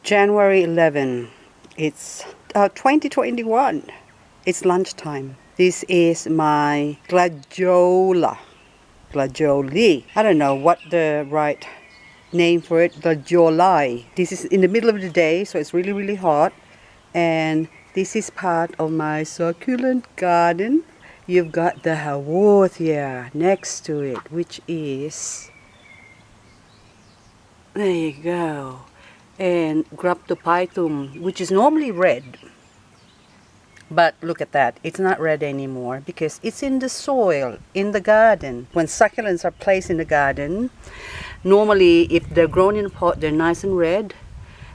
January 11. It's 2021. It's lunchtime. This is my gladioli. I don't know what the right name for it. Gladioli. This is in the middle of the day, so it's really, really hot. And this is part of my succulent garden. You've got the Haworthia next to it, which is... There you go. And Graptophytum, which is normally red. But look at that, it's not red anymore because it's in the soil, in the garden. When succulents are placed in the garden, normally if they're grown in a pot, they're nice and red.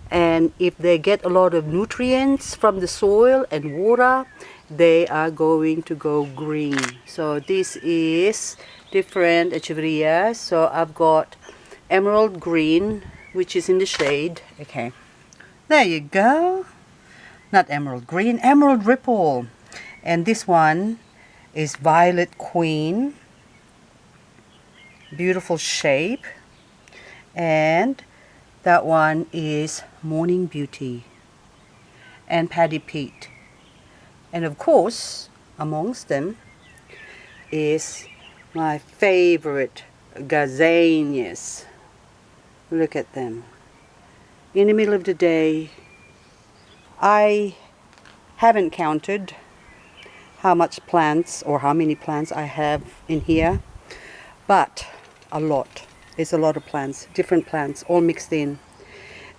And if they get a lot of nutrients from the soil and water, they are going to go green. So this is different Echeverias. So I've got emerald green, which is in the shade. Okay, there you go. Not emerald green, emerald ripple. And this one is violet queen. Beautiful shape. And that one is morning beauty and Paddy Pete. And of course, amongst them is my favorite gazanias. Look at them. In the middle of the day, I haven't counted how much plants or how many plants I have in here, but a lot. It's a lot of plants, different plants, all mixed in.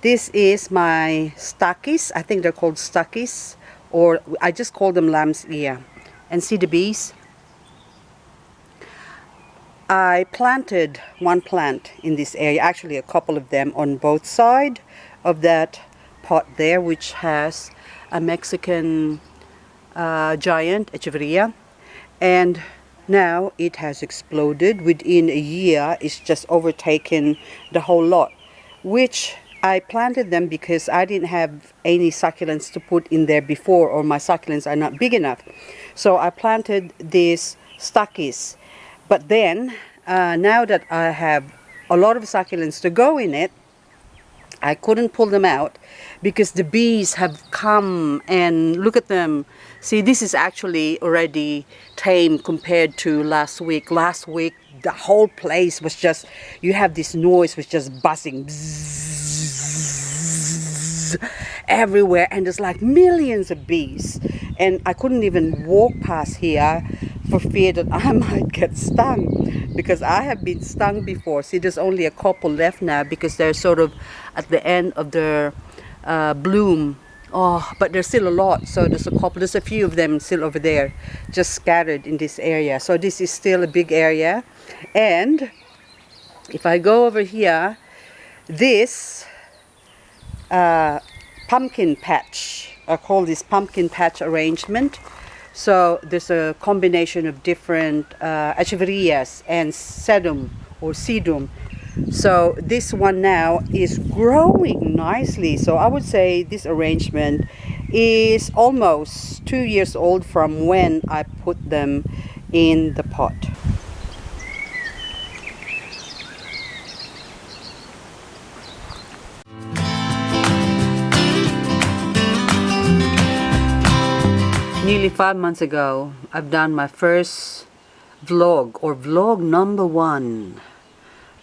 This is my stackies. I think they're called stackies, or I just call them lamb's ear. And see the bees? I planted one plant in this area, actually a couple of them on both sides of that pot there, which has a Mexican giant Echeveria, and now it has exploded. Within a year it's just overtaken the whole lot, which I planted them because I didn't have any succulents to put in there before, or my succulents are not big enough. So I planted these stackies, but then now that I have a lot of succulents to go in it, I couldn't pull them out because the bees have come, and look at them. See, this is actually already tame compared to last week. Last week, the whole place was just, you have this noise was just buzzing bzzz, everywhere, and there's like millions of bees. And I couldn't even walk past here for fear that I might get stung, because I have been stung before. See, there's only a couple left now because they're sort of at the end of their bloom. Oh, but there's still a lot. So there's a few of them still over there, just scattered in this area. So this is still a big area. And if I go over here, this pumpkin patch, I call this pumpkin patch arrangement. So there's a combination of different Echeverias and sedum or sedum. So this one now is growing nicely. So I would say this arrangement is almost 2 years old from when I put them in the pot. Nearly 5 months ago, I've done my first vlog, or vlog number 1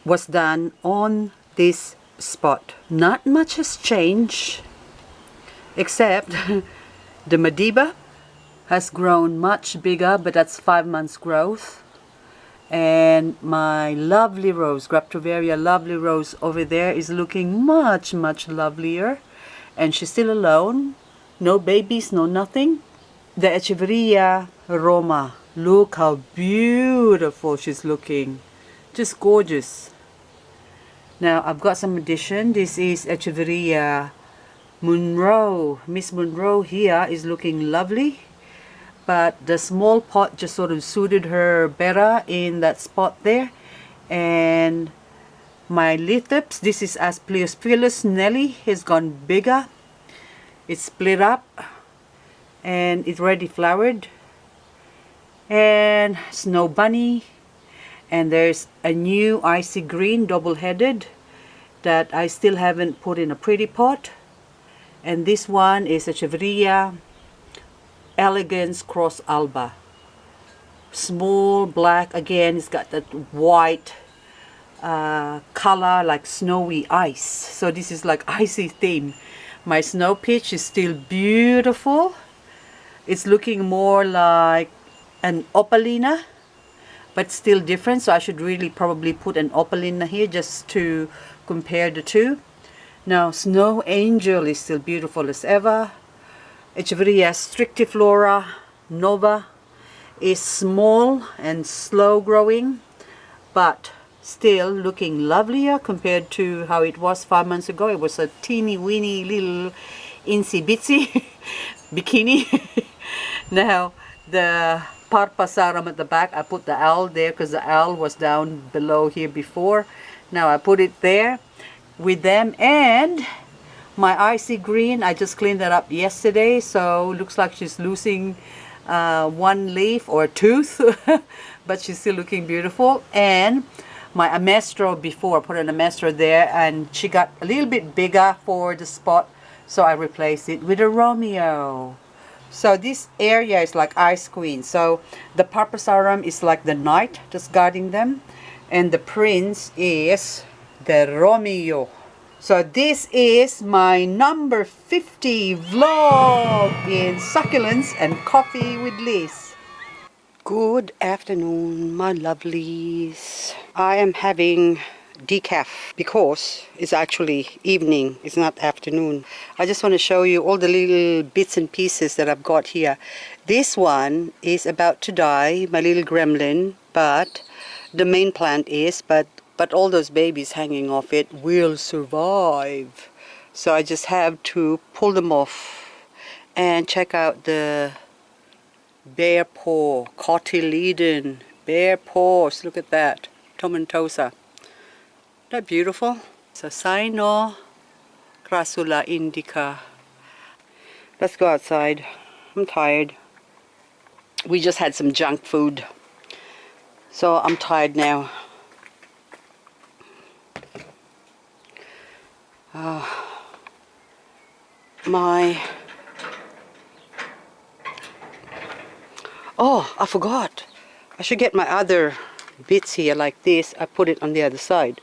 was done on this spot. Not much has changed, except the Madiba has grown much bigger, but that's 5 months growth. And my lovely rose, Graptoveria lovely rose over there, is looking much, much lovelier. And she's still alone. No babies, no nothing. The Echeveria Roma, look how beautiful she's looking. Just gorgeous. Now I've got some addition. This is Echeveria Monroe. Miss Monroe here is looking lovely, but the small pot just sort of suited her better in that spot there. And my lithops, this is Aspliospilus Nelly, has gone bigger. It's split up and it's already flowered. And Snow Bunny, and there's a new icy green double-headed that I still haven't put in a pretty pot. And this one is Echeveria Elegance Cross Alba. Small, black, again, it's got that white color like snowy ice. So this is like icy theme. My snow peach is still beautiful. It's looking more like an opalina, but still different. So I should really probably put an opalina here just to compare the two. Now Snow Angel is still beautiful as ever. Echeveria Strictiflora Nova is small and slow growing, but still looking lovelier compared to how it was 5 months ago. It was a teeny weeny little insy bitsy bikini. Now the Parpasarum at the back, I put the owl there because the owl was down below here before. Now I put it there with them, and my icy green, I just cleaned that up yesterday, so looks like she's losing one leaf or a tooth, but she's still looking beautiful. And my Amestro before, I put an Amestro there and she got a little bit bigger for the spot, so I replaced it with a Romeo. So this area is like Ice Queen. So the Parpasarum is like the knight just guarding them, and the prince is the Romeo. So this is my number 50 vlog in Succulents and Coffee with Liz. Good afternoon, my lovelies. I am having decaf because it's actually evening, it's not afternoon. I just want to show you all the little bits and pieces that I've got here. This one is about to die, my little gremlin, but the main plant is, but all those babies hanging off it will survive. So I just have to pull them off. And check out the bear paw, cotyledon, bear paws, look at that, tomentosa. Isn't that beautiful? So Cyno crassula indica. Let's go outside. I'm tired. We just had some junk food, so I'm tired now. Oh, I forgot. I should get my other bits here like this. I put it on the other side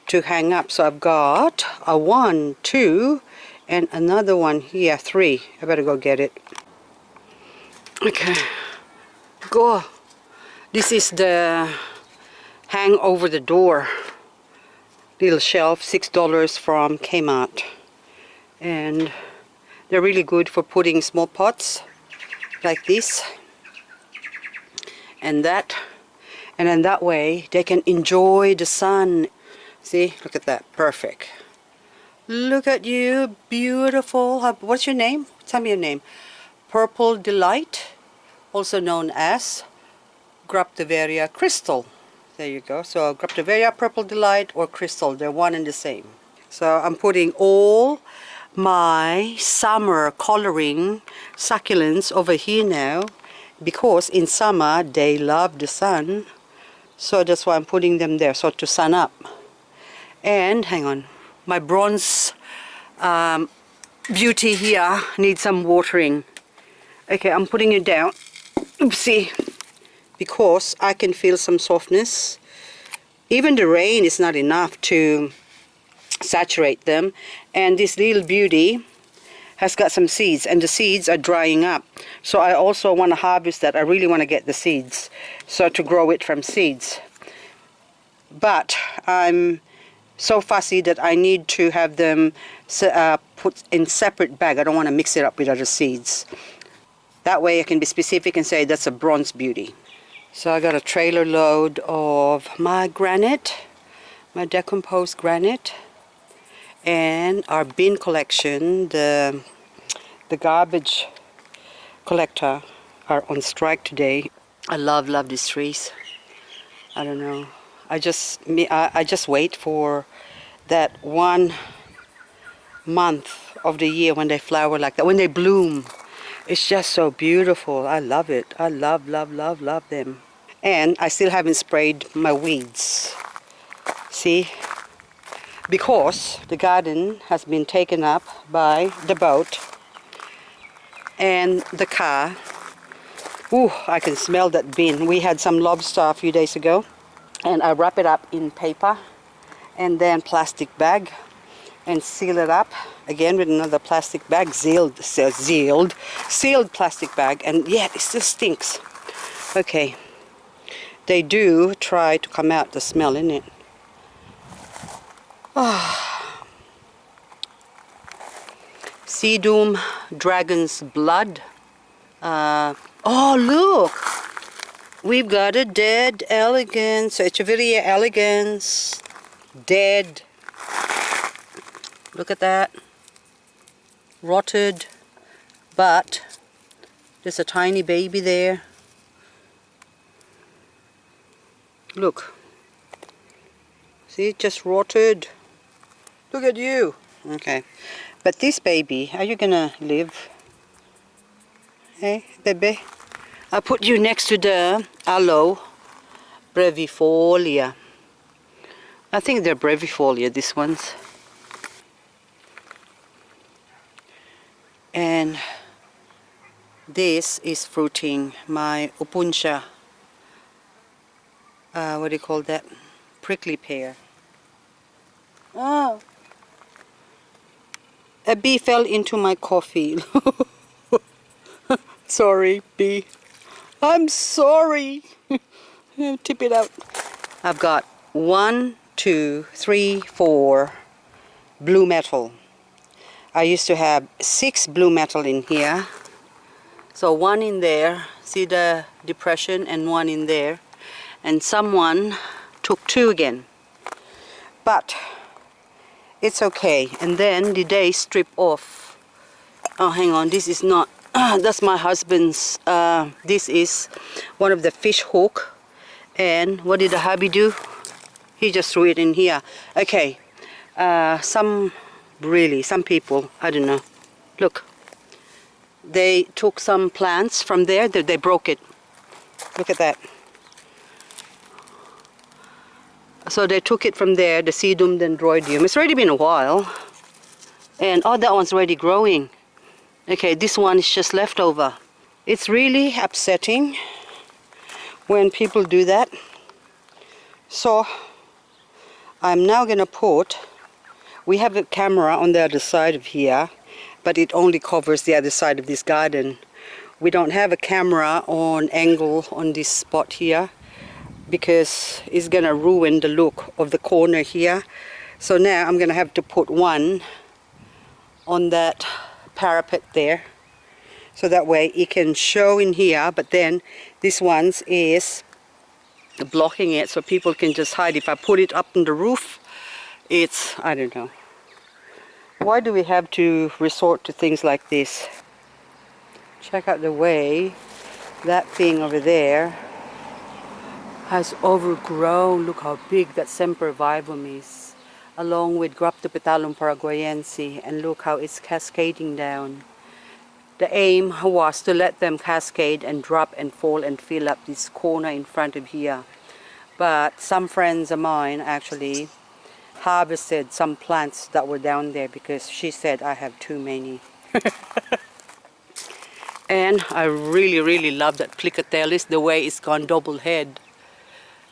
to hang up. So I've got a 1, 2, and another one here, 3. I better go get it. Okay, go. This is the hang over the door little shelf, $6 from Kmart, and they're really good for putting small pots like this and that, and then that way they can enjoy the sun. See, look at that, perfect. Look at you, beautiful. What's your name? Tell me your name. Purple Delight, also known as Echeverias Crystal. There you go. So Echeverias Purple Delight or Crystal, they're one and the same. So I'm putting all my summer coloring succulents over here now, because in summer they love the sun. So that's why I'm putting them there, so to sun up. And hang on, my bronze beauty here needs some watering. Okay, I'm putting it down. Oopsie. Because I can feel some softness. Even the rain is not enough to saturate them. And this little beauty has got some seeds, and the seeds are drying up. So I also want to harvest that. I really want to get the seeds, so to grow it from seeds. But I'm so fussy that I need to have them put in separate bag. I don't want to mix it up with other seeds. That way I can be specific and say that's a bronze beauty. So I got a trailer load of my granite, my decomposed granite, and our bin collection. The garbage collector are on strike today. I love these trees. I don't know. I just wait for that 1 month of the year when they flower like that, when they bloom. It's just so beautiful. I love it. I love them. And I still haven't sprayed my weeds. See? because the garden has been taken up by the boat and the car. Ooh, I can smell that bin. We had some lobster a few days ago, and I wrap it up in paper and then plastic bag and seal it up again with another plastic bag, sealed plastic bag, and yet it still stinks. Okay, they do try to come out, the smell, innit? Sedum, dragon's blood. Oh, look! We've got a dead elegans, Echeveria elegans. Dead. Look at that. Rotted. But there's a tiny baby there. Look. See, it just rotted. Look at you. Okay. But this baby, are you gonna live? Hey, baby? I'll put you next to the Aloe Vervifolia. I think they're Brevifolia, these ones. And this is fruiting my upunsha. What do you call that? Prickly pear. Oh! A bee fell into my coffee. Sorry, bee. I'm sorry. Tip it out. I've got 1, 2, 3, 4 blue metal. I used to have 6 blue metal in here. So 1 in there. See the depression, and 1 in there. And someone took 2 again. But it's okay. And then did they strip off? Oh, hang on. This is not. That's my husband's. This is one of the fish hook. And what did the hubby do? He just threw it in here. Okay. Some people, I don't know. Look. They took some plants from there. They broke it. Look at that. So they took it from there, the sedum dendroidium. It's already been a while. And oh, that one's already growing. Okay, this one is just leftover. It's really upsetting when people do that. So I'm now gonna put, we have a camera on the other side of here, but it only covers the other side of this garden. We don't have a camera on angle on this spot here, because it's gonna ruin the look of the corner here. So now I'm gonna have to put one on that parapet there, so that way it can show in here, but then this one's is blocking it so people can just hide. If I put it up on the roof, it's, I don't know. Why do we have to resort to things like this? Check out the way that thing over there has overgrown. Look how big that sempervivum is, along with Graptopetalum paraguayense, and look how it's cascading down. The aim was to let them cascade and drop and fall and fill up this corner in front of here. But some friends of mine actually harvested some plants that were down there because she said I have too many. And I really love that plicatellis, the way it's gone double head.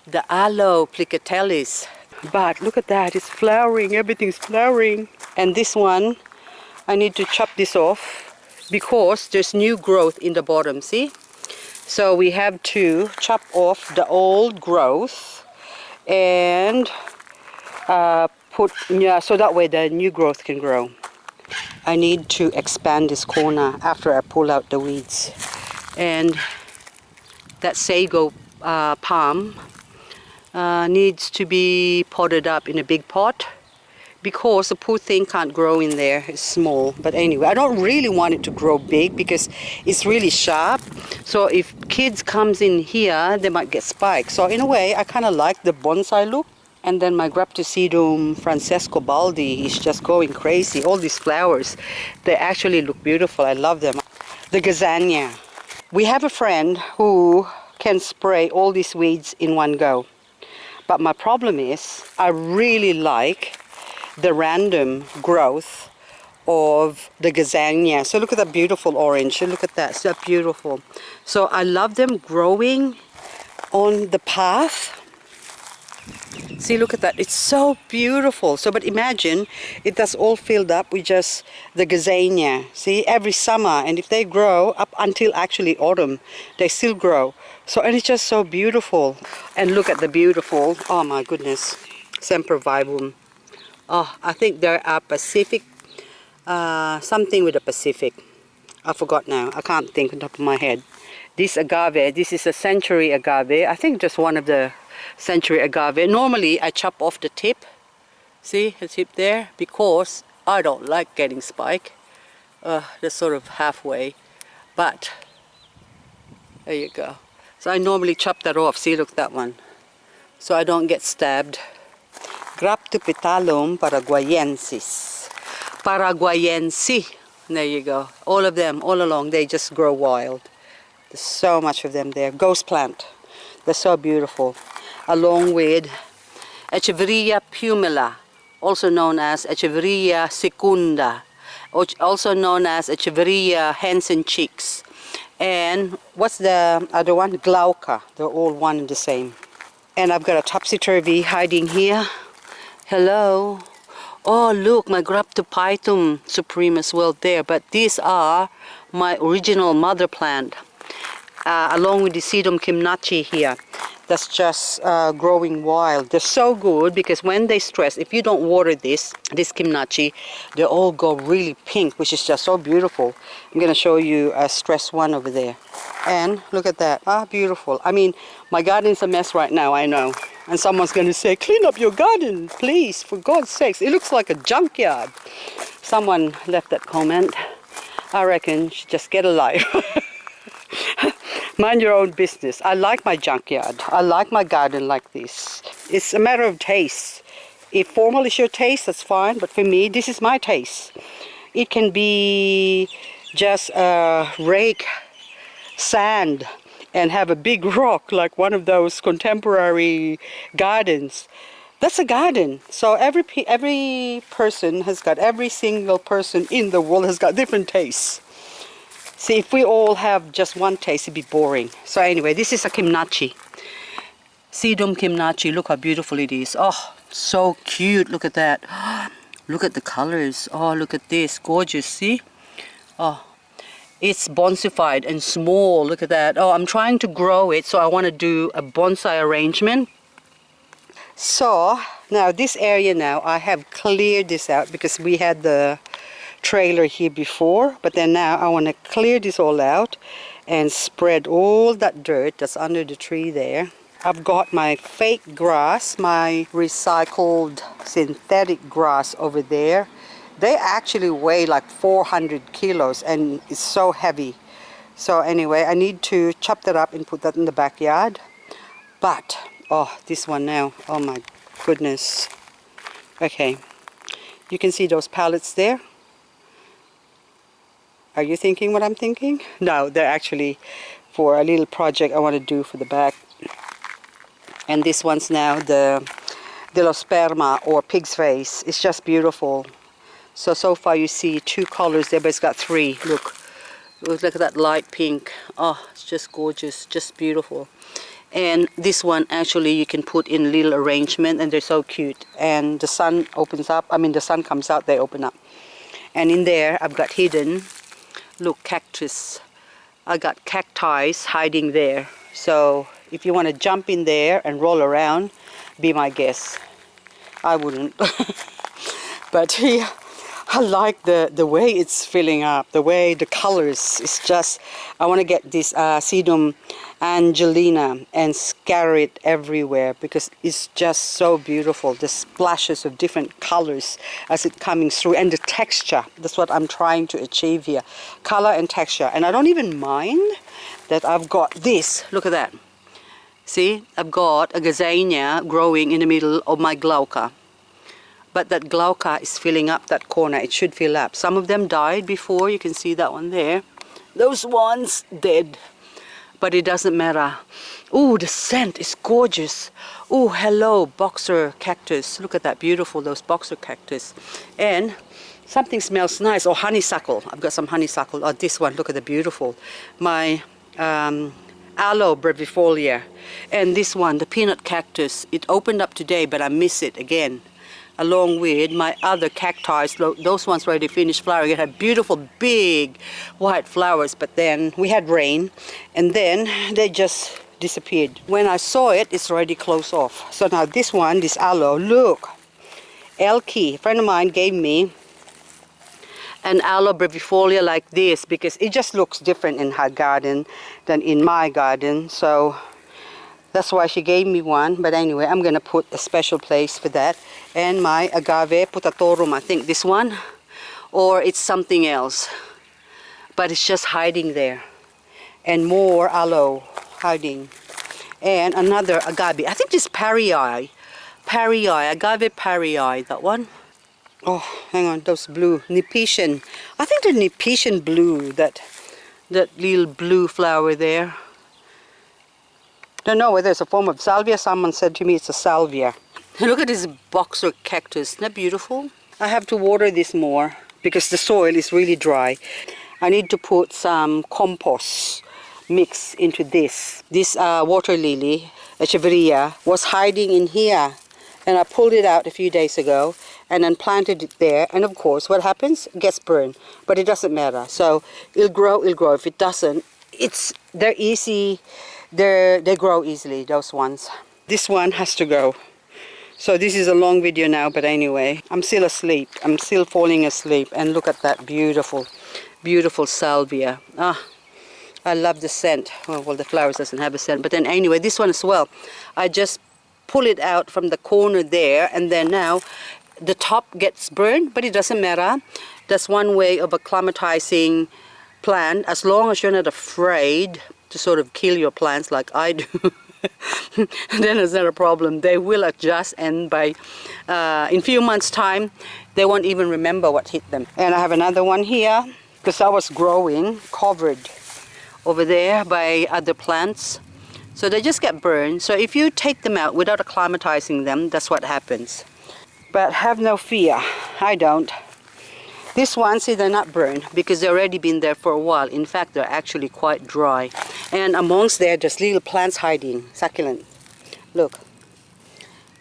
The aloe plicatellis. But look at that, it's flowering, everything's flowering. And this one, I need to chop this off because there's new growth in the bottom, see? So we have to chop off the old growth and so that way the new growth can grow. I need to expand this corner after I pull out the weeds. And that sago palm needs to be potted up in a big pot because the poor thing can't grow in there. It's small. But anyway, I don't really want it to grow big because it's really sharp. So if kids comes in here, they might get spikes. So in a way, I kind of like the bonsai look. And then my Graptosedum Francesco Baldi is just going crazy. All these flowers, they actually look beautiful. I love them. The gazania. We have a friend who can spray all these weeds in one go. But my problem is, I really like the random growth of the gazania. So look at that beautiful orange. Look at that. It's that beautiful. So I love them growing on the path. See, look at that. It's so beautiful. So, but imagine it does all filled up with just the gazania. See, every summer, and if they grow up until actually autumn, they still grow. So, and it's just so beautiful. And look at the beautiful, oh my goodness, Semper Vivum. Oh, I think there are Pacific, something with the Pacific. I forgot now. I can't think on top of my head. This agave, this is a century agave. I think just one of the century agave. Normally I chop off the tip. See the tip there? Because I don't like getting spike. That's sort of halfway. But there you go. So I normally chop that off. See, look, that one. So I don't get stabbed. Graptopetalum paraguayensis. Paraguayensi. There you go. All of them, all along, they just grow wild. There's so much of them there. Ghost plant. They're so beautiful. Along with Echeveria pumila, also known as Echeveria secunda, also known as Echeveria hens and chicks. And what's the other one? Glauca. They're all one and the same. And I've got a topsy-turvy hiding here. Hello. Oh, look, my Graptophytum supreme as well there. But these are my original mother plant, along with the Sedum kimnachi here. That's just growing wild. They're so good because when they stress, if you don't water this kimnachi, they all go really pink, which is just so beautiful. I'm going to show you a stress one over there. And look at that. Ah, beautiful. I mean, my garden's a mess right now, I know. And someone's going to say, clean up your garden, please, for God's sakes. It looks like a junkyard. Someone left that comment. I reckon you should just get a life. Mind your own business. I like my junkyard. I like my garden like this. It's a matter of taste. If formal is your taste, that's fine. But for me, this is my taste. It can be just rake sand and have a big rock like one of those contemporary gardens. That's a garden. So every person has got, every single person in the world has got different tastes. See, if we all have just one taste, it'd be boring. So anyway, this is a kimnachi. Sedum kimnachi. Look how beautiful it is. Oh, so cute. Look at that. Look at the colors. Oh, look at this. Gorgeous. See? Oh, it's bonsaified and small. Look at that. Oh, I'm trying to grow it, so I want to do a bonsai arrangement. So now this area now, I have cleared this out because we had the trailer here before, but then now I want to clear this all out and spread all that dirt that's under the tree there. I've got my fake grass, my recycled synthetic grass over there. They actually weigh like 400 kilos and it's so heavy. So anyway, I need to chop that up and put that in the backyard. But, oh, this one now, oh my goodness. Okay, you can see those pallets there. Are you thinking what I'm thinking? No, they're actually for a little project I want to do for the back. And this one's now the Delosperma or pig's face. It's just beautiful. So far you see two colors there, but it's got three. Look at that light pink. Oh, it's just gorgeous, just beautiful. And this one actually you can put in little arrangement and they're so cute. And the sun opens up, I mean the sun comes out, they open up. And in there I've got hidden, look, cactus. I got cacti hiding there. So if you want to jump in there and roll around, be my guest. I wouldn't. But yeah, I like the way it's filling up, the way the colors. It's just, I want to get this Sedum Angelina and scatter it everywhere because it's just so beautiful. The splashes of different colors as it coming through, and the texture. That's what I'm trying to achieve here. Color and texture. And I don't even mind that I've got this. Look at that. See, I've got a gazania growing in the middle of my glauca. But that glauca is filling up that corner. It should fill up. Some of them died before. You can see that one there. Those ones dead. but it doesn't matter. Ooh, the scent is gorgeous. Ooh, hello, boxer cactus. Look at that, beautiful, those boxer cactus. And something smells nice. Oh, honeysuckle. I've got some honeysuckle. Oh, this one, look at the beautiful. My Aloe Vervifolia. And this one, the peanut cactus. It opened up today, but I miss it again. Along with my other cacti, those ones already finished flowering. It had beautiful big white flowers, but then we had rain and then they just disappeared. When I saw it, it's already closed off. So now this one, this aloe, look. Elkie, a friend of mine gave me an Aloe Vervifolia like this because it just looks different in her garden than in my garden. So that's why she gave me one. But anyway, I'm going to put a special place for that. And my Agave Putatorum, I think this one. Or it's something else. But it's just hiding there. And more aloe hiding. And another Agave. I think this Pear. Agave Pear, that one. Oh, hang on, those blue. Nepetian. I think the Nepetian blue, that little blue flower there. Don't know whether it's a form of salvia. Someone said to me it's a salvia. Look at this boxer cactus. Isn't that beautiful? I have to water this more because the soil is really dry. I need to put some compost mix into this. This water lily, Echeveria, was hiding in here. And I pulled it out a few days ago and then planted it there. And of course, what happens? It gets burned. But it doesn't matter. So it'll grow. If it doesn't, they're easy. They grow easily, those ones. This one has to go. So this is a long video now, but anyway, I'm still asleep. I'm still falling asleep. And look at that beautiful, beautiful salvia. Ah, I love the scent. Oh, well, the flowers doesn't have a scent. But then anyway, this one as well. I just pull it out from the corner there, and then now the top gets burned, but it doesn't matter. That's one way of acclimatizing plant, as long as you're not afraid to sort of kill your plants like I do. Then it's not a problem. They will adjust, and by in few months time they won't even remember what hit them. And I have another one here because I was growing covered over there by other plants, so they just get burned. So if you take them out without acclimatizing them, that's what happens. But have no fear, I don't. This one, see, they're not burned because they've already been there for a while. In fact, they're actually quite dry. And amongst there, there's little plants hiding. Succulent. Look.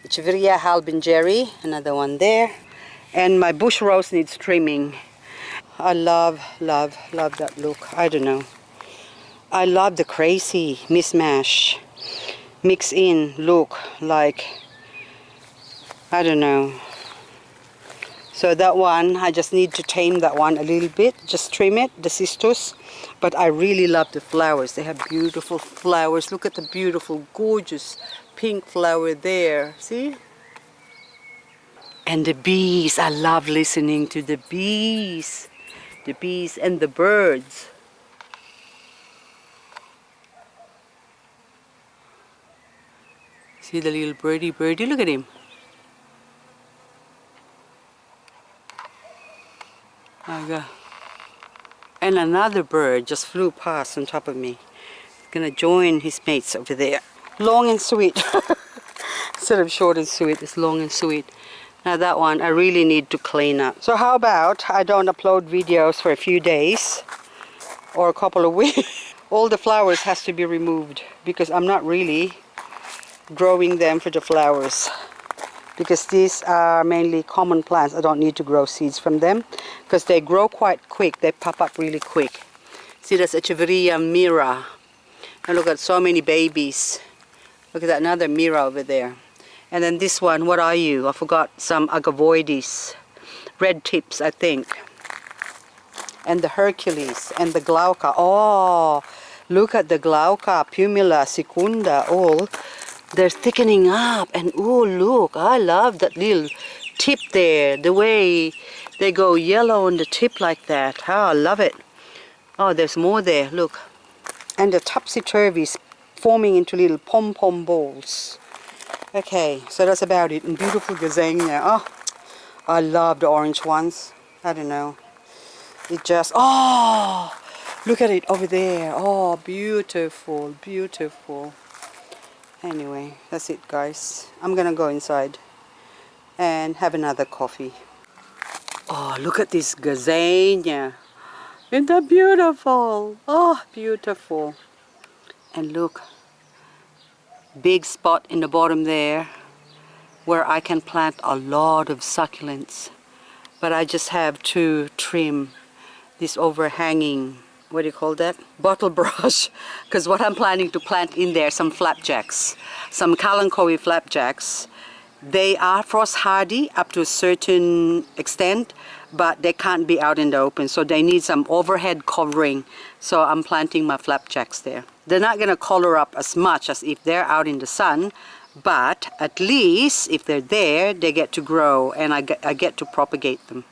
Echeveria halbingeri, another one there. And my bush rose needs trimming. I love that look. I don't know. I love the crazy mismatch. Mix in look like, I don't know. So that one, I just need to tame that one a little bit, just trim it, the cistus. But I really love the flowers. They have beautiful flowers. Look at the beautiful, gorgeous pink flower there. See? And the bees. I love listening to the bees. The bees and the birds. See the little birdie? Look at him. And another bird just flew past on top of me. He's gonna join his mates over there. Long and sweet. Instead of short and sweet, it's long and sweet. Now that one I really need to clean up. So how about I don't upload videos for a few days or a couple of weeks. All the flowers has to be removed because I'm not really growing them for the flowers. Because these are mainly common plants. I don't need to grow seeds from them because they grow quite quick. They pop up really quick. See, that's Echeveria mira. And look at so many babies. Look at that, another mira over there. And then this one, what are you? I forgot, some agavoides. Red tips, I think. And the Hercules and the glauca. Oh, look at the glauca, pumila, secunda, all. They're thickening up, and oh look, I love that little tip there, the way they go yellow on the tip like that. Oh, I love it. Oh, there's more there, look. And the topsy-turvies forming into little pom-pom balls. Okay, so that's about it. And beautiful gazania. Oh, I love the orange ones. I don't know. It just, oh, Look at it over there. Oh, beautiful, beautiful. Anyway, that's it, guys. I'm gonna go inside and have another coffee. Oh, look at this gazania. Isn't that beautiful? Oh, beautiful. And look, big spot in the bottom there where I can plant a lot of succulents. But I just have to trim this overhanging, what do you call that? Bottle brush. Because what I'm planning to plant in there, some flapjacks, some kalanchoe flapjacks. They are frost hardy up to a certain extent, but they can't be out in the open, so they need some overhead covering. So I'm planting my flapjacks there. They're not going to color up as much as if they're out in the sun, but at least if they're there, they get to grow and I get to propagate them.